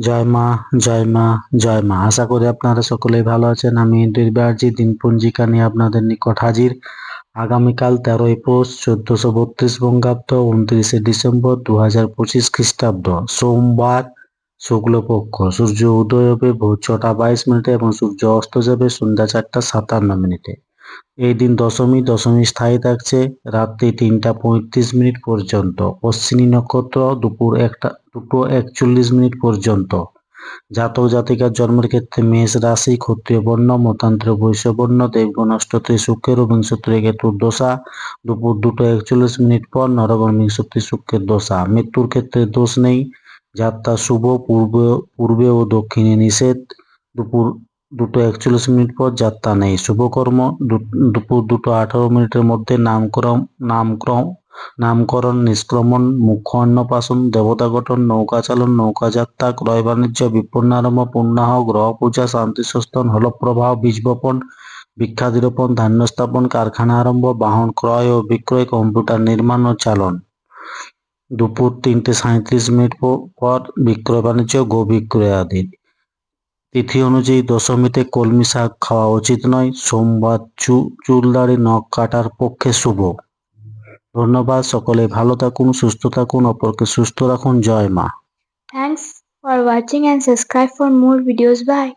জয় মা, জয় মা, জয় মা। আশা করি আপনারা সকলেই ভালো আছেন। আমি দুর্বারজি দিনপঞ্জিকা নিয়ে আপনাদের নিকট হাজির। আগামীকাল 13ই পৌষ 1432 বঙ্গাব্দ, 29শে ডিসেম্বর 2025 খ্রিস্টাব্দ, সোমবার, শুক্লপক্ষ। সূর্য উদয় হবে ভোর 6টা 22 মিনিটে এবং সূর্য অস্ত যাবে সন্ধ্যা 4টা 57 মিনিটে। এই দিন দশমী। দশমী স্থায়ী থাকছে রাত্রি 3টা 35 মিনিট পর্যন্ত। অশ্বিনী নক্ষত্র দুপুর 2টো 41 মিনিট পর্যন্ত। জাতক জাতিকার জন্মের ক্ষেত্রে মেষ রাশি, ক্ষত্রিয় বর্ণ, মতান্তরে বৈশ্য বর্ণ, দেবগণ অষ্টত্রী শুক্রের ও বিংশত্রী কেতুর দশা। দুপুর 2টো 41 মিনিট পর নরগণ বিংশত্রী শুক্রের দশা। মৃত্যুর ক্ষেত্রে দোষ নেই। যাত্রা শুভ, পূর্বে ও দক্ষিণে নিষেধ। দুপুর 2টো 41 মিনিট পর যাত্রা নেই। শুভকর্ম দুপুর 2টো 18 মিনিটের মধ্যে নামকরণ, নিষ্ক্রমণ, মুখ্য অন্নপ্রাশন, দেবতা গঠন, নৌকা চালন, নৌকা যাত্রা, ক্রয় বাণিজ্য, বিপন্নারম্ভ, পুণ্যাহ, গ্রহ পূজা, শান্তি সস্থান, হলপ্রবাহ, বীজ বপন, বৃক্ষাদিরোপণ, ধান্য স্থাপন, কারখানা আরম্ভ, বাহন ক্রয় ও বিক্রয়, কম্পিউটার নির্মাণ ও চালন। দুপুর 3টে 37 মিনিট পর বিক্রয় বাণিজ্য, গো বিক্রয় আদি। তিথি অনুযায়ী দশমীতে কলমি শাক খাওয়া উচিত নয়। সোমবার চুল দাড়ি নখ কাটার পক্ষে শুভ। ধন্যবাদ। সকলে ভালো থাকুন, সুস্থ থাকুন, অপরকে সুস্থ রাখুন। জয় মা। Thanks for watching and subscribe for more videos. Bye.